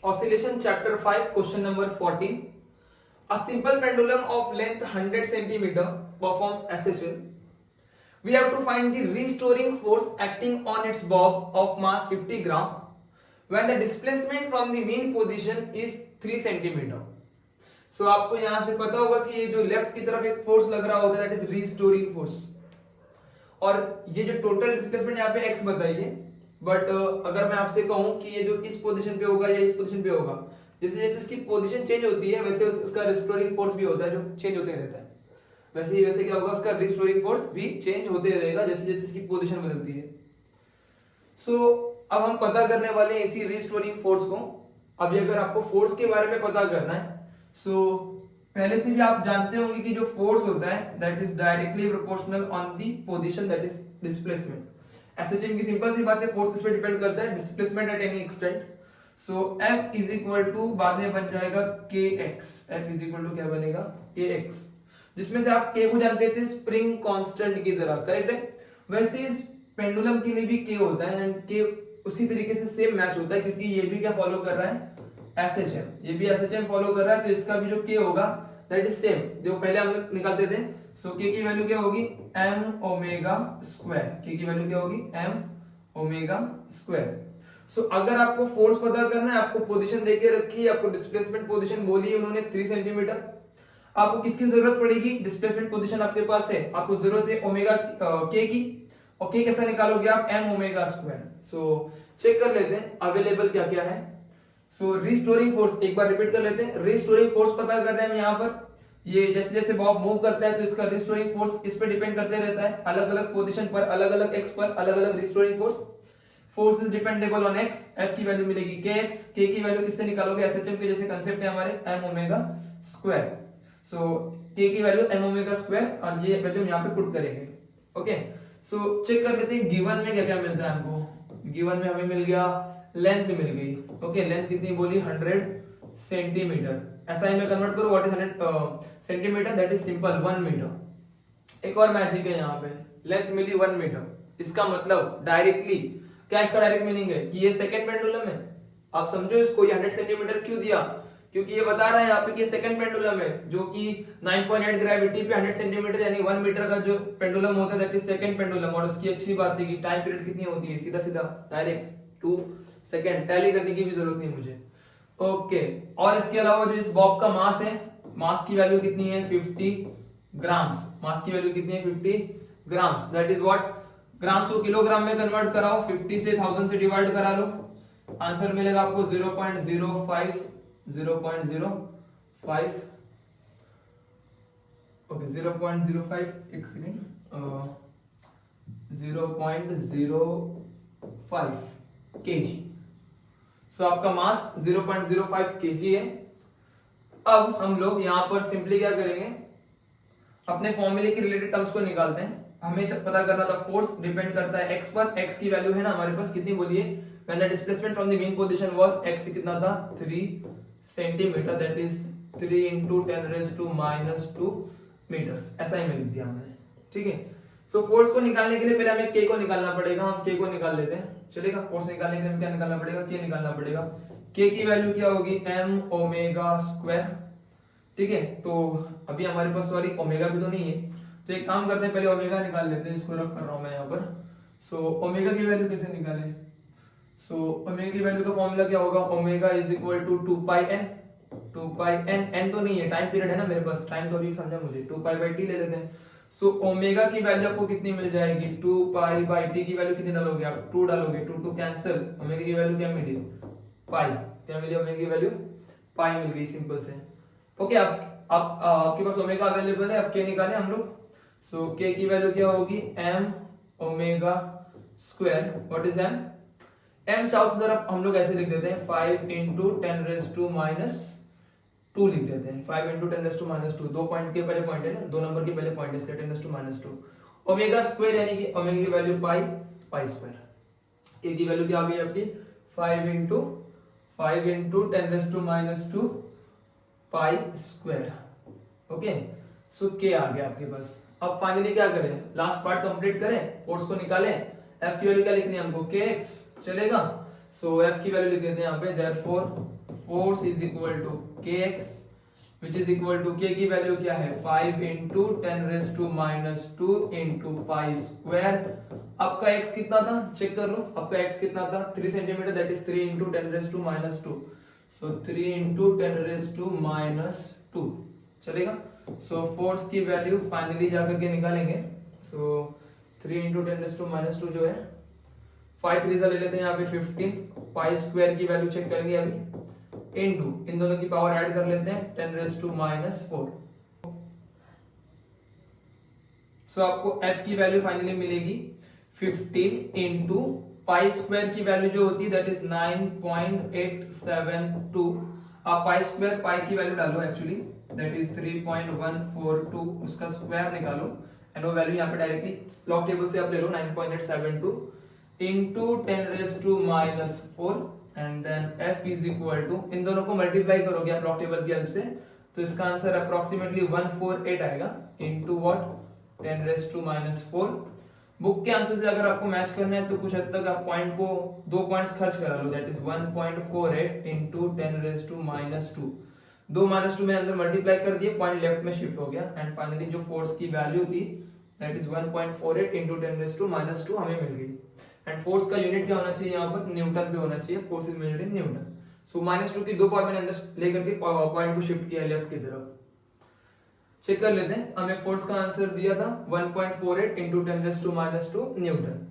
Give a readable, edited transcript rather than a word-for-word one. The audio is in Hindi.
Oscillation chapter 5 question number 14. A simple pendulum of length 100 centimeter performs SHL. We have to find the restoring force acting on its bob of mass 50 gram when the displacement from the mean position is 3 centimeter. So आपको यहां से पता होगा कि ये जो लेफ्ट की तरफ एक फोर्स लग रहा होता है दैट इज रिस्टोरिंग फोर्स, और ये जो टोटल डिस्प्लेसमेंट यहाँ पे x बताइए. बट अगर मैं आपसे कहूं कि ये जो इस पोजीशन पे होगा या इस पोजीशन पे होगा, जैसे जैसे उसकी पोजीशन चेंज होती है वैसे उसका रिस्टोरिंग फोर्स भी होता है जो चेंज होते रहता है. वैसे क्या होगा, उसका रिस्टोरिंग फोर्स भी चेंज होते रहेगा जैसे जैसे इसकी पोजीशन बदलती है. सो अब हम पता करने वाले हैं इसी रिस्टोरिंग फोर्स को. अभी अगर आपको फोर्स के बारे में पता करना है, सो पहले से भी आप जानते होंगे कि जो फोर्स होता है that is directly proportional on the position that is displacement. SHM की सिंपल सी बात है, फोर्स किस पे डिपेंड करता है, displacement at any extent. So F is equal to बाद में बन जाएगा kx. F is equal to क्या बनेगा, kx, जिसमें से आप k को जानते थे स्प्रिंग कांस्टेंट की तरह, करेक्ट है. वैसे इस पेंडुलम के लिए भी k होता है एंड k उसी तरीके से सेम मैच होता है क्योंकि ये भी क्या फॉलो कर रहा है, SHM. ये भी SHM फॉलो कर रहा है, तो इसका भी जो k होगा दैट इज सेम जो पहले हम लोग निकालते थे. सो k की वैल्यू क्या होगी, m ओमेगा स्क्वायर. k की वैल्यू क्या होगी, m ओमेगा स्क्वायर. सो अगर आपको फोर्स पता करना है, आपको पोजीशन देके रखी है, आपको डिस्प्लेसमेंट पोजीशन बोली है उन्होंने 3 सेंटीमीटर. आपको किसकी जरूरत पड़ेगी, डिस्प्लेसमेंट पोजीशन आपके पास है, आपको जरूरत है ओमेगा k की, और k कैसा निकालोगे आप, m omega square. So check कर लेते हैं अवेलेबल क्या क्या है. सो रिस्टोरिंग फोर्स एक बार रिपीट कर लेते हैं. रिस्टोरिंग फोर्स पता कर रहे हैं हम यहाँ पर. ये जैसे जैसे बॉब मूव करता है तो इसका रिस्टोरिंग फोर्स इस पे डिपेंड करते रहता है, अलग अलग पोजीशन पर, अलग अलग x पर अलग अलग restoring force. Force is dependable on x. f की वैल्यू मिलेगी kx. k की वैल्यू किससे निकालोगे, SHM के जैसे कांसेप्ट है हमारे, m ओमेगा स्क्वायर. सो k की वैल्यू m ओमेगा स्क्वायर और ये वैल्यू हम यहाँ पे पुट करेंगे. ओके, सो चेक कर लेते हैं गिवन में क्या क्या मिलता है हमको. गिवन में हमें मिल गया लेंथ मिल गई. ओके, लेंथ कितनी बोली, 100 सेंटीमीटर. ऐसा ही मैं कन्वर्ट करूं, what is 100 centimetre, that is simple 1 metre. एक और मैजिक है यहाँ पे, लेंथ मिली 1 मीटर. इसका मतलब डायरेक्टली क्या, इसका डायरेक्ट मीनिंग है कि ये सेकंड पेंडुलम है. आप समझो इसको, ये 100 सेंटीमीटर क्यों दिया, क्योंकि ये बता रहा है यहाँ पे कि सेकंड पेंडुलम है जो कि 9.8 ग्रेविटी पे 100 सेंटीमीटर यानी 1 मीटर का जो पेंडुलम होता है दैट इज सेकंड पेंडुलम. और उसकी अच्छी बात है कि टाइम पीरियड कितनी होती है, सीधा सीधा डायरेक्ट 2 सेकंड. टैली करने की भी जरूरत नहीं मुझे. ओके, और इसके अलावा जो इस बॉब का मास है, मास की वैल्यू कितनी है, 50 ग्राम्स. मास की वैल्यू कितनी है, 50 grams. That is what, grams को किलोग्राम में कन्वर्ट कराओ, 50 से 1000 से डिवाइड करा लो, आंसर मिलेगा आपको 0.05. ओके, 0.05, एक सेकेंड, 0.05 kg. सो आपका मास 0.05 kg है. अब हम लोग यहां पर सिंपली क्या करेंगे, अपने फॉर्मूले की रिलेटेड टर्म्स को निकालते हैं. हमें पता करना था फोर्स डिपेंड करता है x पर. x की वैल्यू है ना हमारे पास, कितनी बोलिए, when the displacement from the mean position was x कितना था, 3 centimetre. That is 3 into 10⁻⁻² metres. ऐसा ही मैं लिख दिया हमने, ठीक है. सो फोर्स को निकालने के लिए पहले हमें k को निकालना पड़ेगा. हम k को निकाल लेते हैं, चलेगा. फोर्स निकालने के लिए क्या निकालना पड़ेगा, k निकालना पड़ेगा. k की वैल्यू क्या होगी, m ओमेगा स्क्वायर. ठीक है, तो अभी हमारे पास सॉरी ओमेगा भी तो नहीं है, तो एक काम करते हैं पहले ओमेगा निकाल लेते हैं. इसको रफ कर रहा हूं मैं यहाँ पर. सो ओमेगा की वैल्यू कैसे निकालें. सो ओमेगा की वैल्यू का फॉर्मूला क्या होगा, omega is equal to 2πn. 2πn, n तो नहीं है, टाइम पीरियड है ना मेरे पास, टाइम तो अभी समझा मुझे, 2π/t ले लेते हैं. सो ओमेगा की वैल्यू आपको कितनी मिल जाएगी, 2π/t की वैल्यू कितनी डालोगे आप, 2 डालोगे, 2 कैंसिल. ओमेगा की वैल्यू क्या मिली, पाई. क्या मिली, ओमेगा की वैल्यू पाई मिल गई, सिंपल से. ओके, आपके पास ओमेगा अवेलेबल है, अब k निकालें हम लोग. सो k की वैल्यू क्या होगी, m omega square. What is m, m चाहो तो जरा हम लोग ऐसे लिख देते हैं, 5 into 10⁻²2 लिख देते हैं. 5 into 10⁻²2, 2 पॉइंट के पहले पॉइंट है ना, 2 नंबर के पहले पॉइंट है, इसलिए 10⁻²2. ओमेगा स्क्वायर यानी कि ओमेगा की वैल्यू पाई स्क्वायर. k की वैल्यू क्या आ गई आपकी, 5 into 10⁻² पाई स्क्वायर. ओके, सो k आ गया आपके पास. अब फाइनली क्या करें, लास्ट पार्ट कंप्लीट करें, फोर्स को निकालें. f की वैल्यू क्या लिखनी है हमको, kx, चलेगा. सो f की वैल्यू लिख देते हैं यहाँ पे, therefore force is equal to K X which is equal to K की वैल्यू क्या है 5 इंटू 10⁻⁻² इंटू पाई स्क्वायर। आपका x कितना था चेक कर लो, आपका x कितना था 3 centimetre, that is 3 into 10⁻²। So 3 into 10⁻², चलेगा। सो फोर्स की वैल्यू फाइनली जाकर के निकालेंगे। सो 3 इंटू 10⁻² जो है 5 3 ले लेते हैं यहाँ पे 15, पाई स्क्वायर की वैल्यू चेक करेंगे अभी, इनटू इन दोनों की पावर ऐड कर लेते हैं 10⁻⁴। सो आपको f की वैल्यू फाइनली मिलेगी 15 इंटू पाई स्क्वायर की वैल्यू जो होती है दैट इज 9.872। आप पाई स्क्वायर पाई की वैल्यू डालो एक्चुअली दैट इज 3.142, उसका स्क्वायर निकालो एंड वो वैल्यू यहाँ पे डायरेक्टली लॉग टेबल से आप ले लो 9.872 into 10⁻⁴ and then f is equal to, इन दोनों को मल्टीप्लाई करोगे आप लॉग टेबल की हेल्प से तो इसका आंसर अप्रोक्सीमेटली 148 आएगा इंटू व्हाट 10⁻⁴। बुक के आंसर से अगर आपको मैच करना है तो कुछ हद तक आप पॉइंट को 2 पॉइंट्स खर्च करा लो दैट इज 1.48 इंटू 10⁻²। 2 -2 में अंदर मल्टीप्लाई कर दिए, पॉइंट लेफ्ट में शिफ्ट हो गया एंड फाइनली जो फोर्स की वैल्यू थी दैट इज 1.48 इंटू 10⁻² हमें मिल गई। एंड फोर्स का यूनिट क्या होना चाहिए यहाँ पर न्यूटन पे होना चाहिए, force is measured in Newton. So -2 की 2 पावर मैंने अंदर लेकर के पॉइंट को शिफ्ट किया लेफ्ट की तरफ। चेक कर लेते हैं, हमें फोर्स का आंसर दिया था 1.48 इंटू 10⁻² न्यूटन।